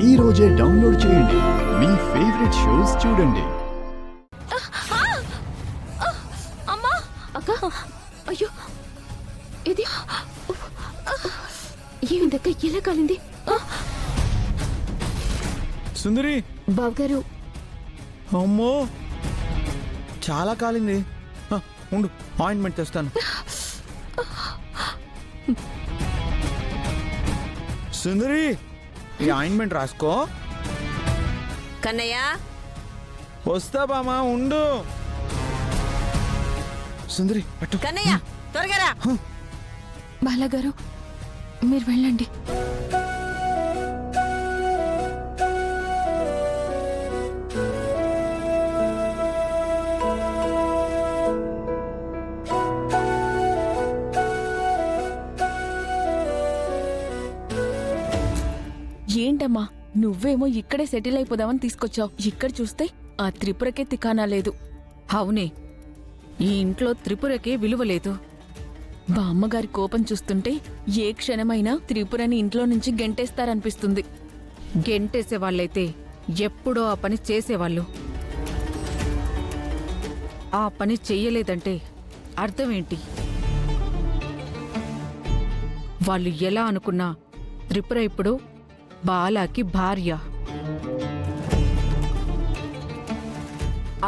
ఈ రోజే డౌన్లోడ్ చేయండి. మీ ఫేవరెట్ షోస్ చూడండి. అమ్మా అక్క, అయ్యో ఇది ఏమిందక్క, ఎలా కాలింది? సుందరి బావగారు, అమ్మో చాలా కాలింది. ఉండు, ఆయింట్మెంట్ తెస్తాను. సుందరి, ఈ ఆయింట్మెంట్ రాసుకో. కన్నయ్య, వస్తా బామా, ఉండు. సుందరి పట్టు. కన్నయ్య త్వరగా రా. బాలగారు మీరు వెళ్ళండి. ఏంటమ్మా, నువ్వేమో ఇక్కడే సెటిల్ అయిపోదామని తీసుకొచ్చావు. ఇక్కడ చూస్తే ఆ త్రిపురకే తికానా లేదు. అవునే, ఈ ఇంట్లో త్రిపురకే విలువ లేదు. మా అమ్మగారి కోపం చూస్తుంటే ఏ క్షణమైనా త్రిపురని ఇంట్లో నుంచి గెంటేస్తారనిపిస్తుంది. గెంటేసేవాళ్ళైతే ఎప్పుడో ఆ పని చేసేవాళ్ళు. ఆ పని చెయ్యలేదంటే అర్థమేంటి? వాళ్ళు ఎలా అనుకున్నా త్రిపుర ఇప్పుడు బాలాకి భార్య.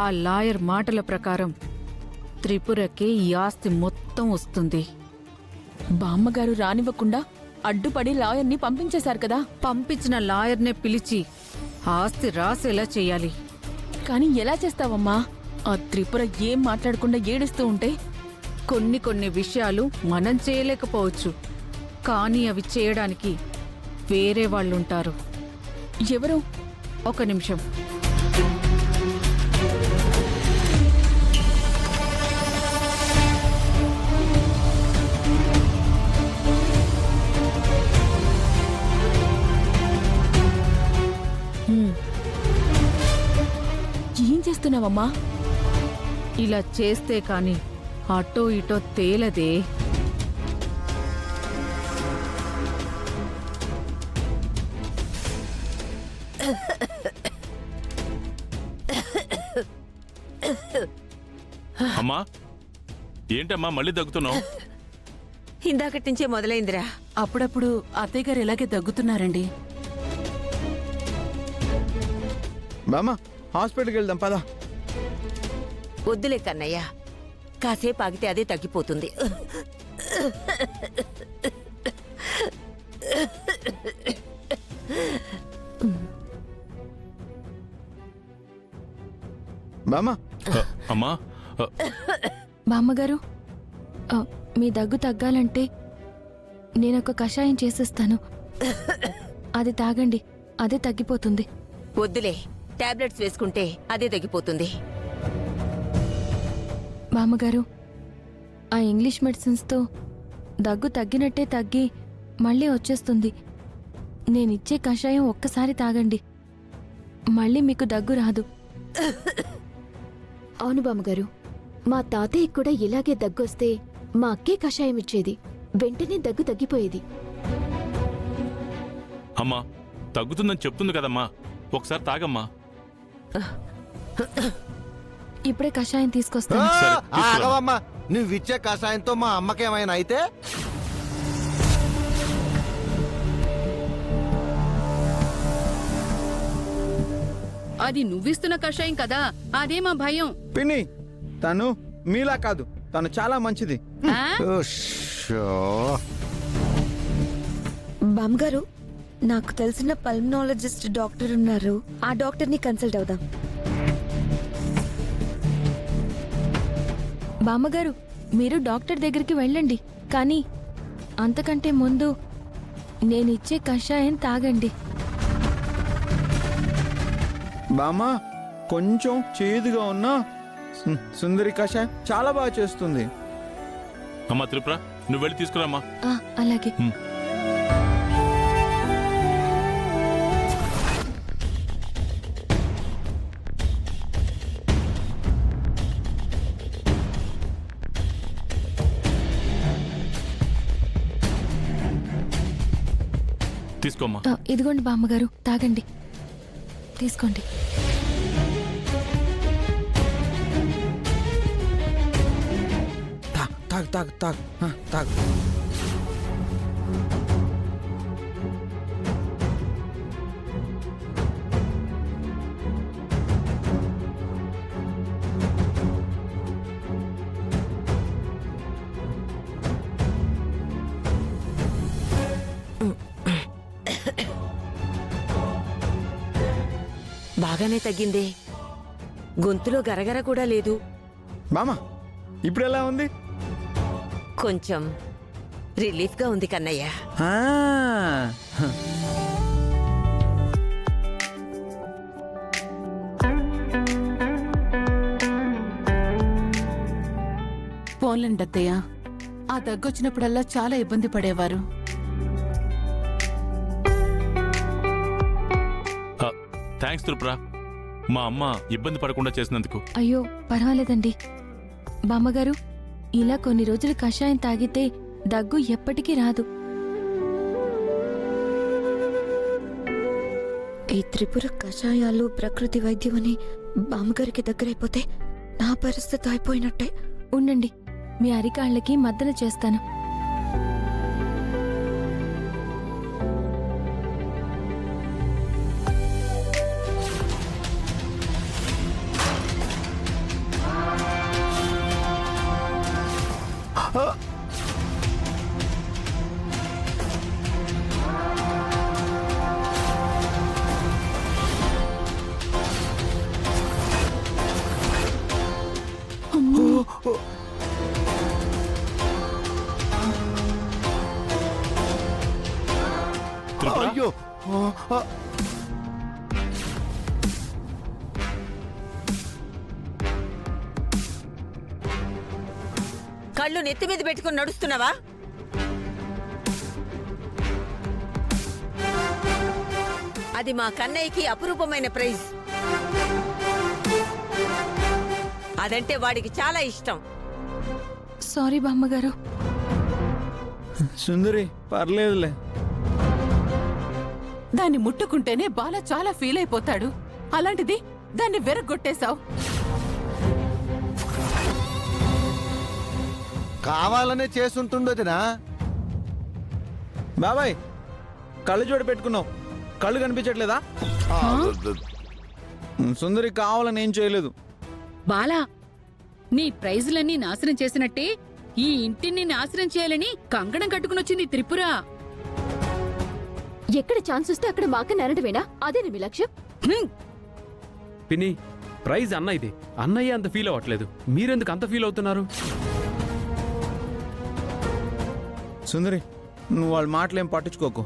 ఆ లాయర్ మాటల ప్రకారం త్రిపురకే ఈ ఆస్తి మొత్తం వస్తుంది. బామ్మగారు రానివ్వకుండా అడ్డుపడి లాయర్ని పంపించేశారు కదా. పంపించిన లాయర్నే పిలిచి ఆస్తి రాసేలా చెయ్యాలి. కానీ ఎలా చేస్తావమ్మా? ఆ త్రిపుర ఏం మాట్లాడకుండా ఏడుస్తూ ఉంటే. కొన్ని విషయాలు మనం చేయలేకపోవచ్చు, కానీ అవి చేయడానికి వేరే వాళ్ళుంటారు. ఎవరు? ఒక నిమిషం. ఏం చేస్తున్నావమ్మా? ఇలా చేస్తే కాని అటో ఇటో తేలదే. అమ్మా, ఏంటమ్మా మళ్ళీ దగ్గుతున్నావు? ఇందాకటి నుంచే మొదలైందిరా. అప్పుడప్పుడు అత్తయ్య గారు ఇలాగే దగ్గుతున్నారండి. బామా, హాస్పిటల్కి వెళ్దాం పదా. వద్దులే కన్నయ్య, కాసేపు ఆగితే అదే తగ్గిపోతుంది. బామా, అమ్మా, బామ్మగారు, మీ దగ్గు తగ్గాలంటే నేనొక కషాయం చేసేస్తాను. అది తాగండి, అదే తగ్గిపోతుంది. వద్దులే, టాబ్లెట్స్ వేసుకుంటే అదే తగ్గిపోతుంది. బామ్మగారు, ఆ ఇంగ్లీష్ మెడిసిన్స్తో దగ్గు తగ్గినట్టే తగ్గి మళ్ళీ వచ్చేస్తుంది. నేనిచ్చే కషాయం ఒక్కసారి తాగండి, మళ్ళీ మీకు దగ్గు రాదు. అవును బామ్మగారు, మా తాతయ్య కూడా ఇలాగే దగ్గొస్తే మా అక్కే కషాయం ఇచ్చేది, వెంటనే దగ్గు తగ్గిపోయేది. అమ్మా, తగ్గుతుందని చెప్తుంది కదమ్మా, ఒకసారి తాగమ్మా. ఇప్పుడే కషాయం తీసుకొస్తాను. సరే, తీసుకురా. ఆగవమ్మా, నువ్విచ్చే కషాయంతో మా అమ్మకేమైనా అయితే? అది నువ్విస్తున్న కషాయం కదా, అదే మా భయం. పిన్ని, తను మీలా కాదు, తను చాలా మంచిది. ఆ? ఉష్షో. బామ్మగారు, నాకు తెలిసిన పల్మనాలజిస్ట్ డాక్టర్ ఉన్నారు, ఆ డాక్టర్ని కన్సల్ట్ అవుదాం. బామ్మగారు, మీరు డాక్టర్ దగ్గరికి వెళ్ళండి, కానీ అంతకంటే ముందు నేనిచ్చే కషాయం తాగండి. బామా, కొంచెం చేదుగా ఉన్నా సుందరి కషాయం చాలా బాగా చేస్తుంది. అమ్మా త్రిపుర, నువ్వు వెళ్ళి తీసుకురామ్మా. అలాగే. తీసుకోమ్మా. ఇదిగోండి బామ్మగారు, తాగండి. తీసుకోండి. తాగు తాగు తాగు తాగు. బాగానే తగ్గిందే. గొంతులో గరగర కూడా లేదు. బామ్మ ఇప్పుడు ఎలా ఉంది? కొంచెం రిలీఫ్ గా ఉంది కన్నయ్య. ఆ, పోన్లండి అత్తయ్య, ఆ దగ్గొచ్చినప్పుడల్లా చాలా ఇబ్బంది పడేవారు. థ్యాంక్స్ త్రిపుర, మా అమ్మ ఇబ్బంది పడకుండా చేసినందుకు. అయ్యో పర్వాలేదండి. బామ్మగారు, ఇలా కొన్ని రోజులు కషాయం తాగితే దగ్గు ఎప్పటికీ రాదు. ఈ త్రిపుర కషాయాలు ప్రకృతి వైద్యం అని బామ్మగారికి దగ్గరైపోతే నా పరిస్థితి అయిపోయినట్టే. ఉండండి, మీ అరికాళ్ళకి మద్దన చేస్తాను. త్రిపుర, అయ్యో కళ్ళు నెత్తి మీద పెట్టుకుని నడుస్తున్నావా? అది మా కన్నయ్యకి అపురూపమైన ప్రైజ్. అదంటే వాడికి చాలా ఇష్టం. సారీ బామ్మగారు. సుందరి పర్లేదులే. దాన్ని ముట్టుకుంటేనే బాల చాలా ఫీల్ అయిపోతాడు. అలాంటిది దాన్ని వెరగొట్టేశావు. కావాలనే చేసుంటుండోదినా. బాబాయ్ కళ్ళు చూడ పెట్టుకున్నావు, కళ్ళు కనిపించట్లేదా? సుందరి కావాలని ఏం చేయలేదు. బాలా, నీ ప్రైజులన్నీ నాశనం చేసినట్టే ఈ ఇంటిని నాశనం చేయాలని కంకణం కట్టుకునొచ్చింది త్రిపుర. ఎక్కడ ఛాన్స్ వస్తే అక్కడ మా అక్క నరడమేనా? అదేనా మీ లక్ష్యం? పిన్ని, ప్రైజ్ అన్న ఇది. అన్నయ్య అంత ఫీల్ అవ్వట్లేదు, మీరెందుకు అంత ఫీల్ అవుతున్నారు? సుందరి నువ్వు వాళ్ళ మాటలేం పట్టించుకోకు.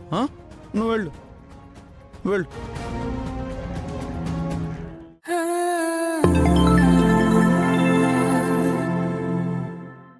నువ్వు వెళ్ళు వెళ్ళు.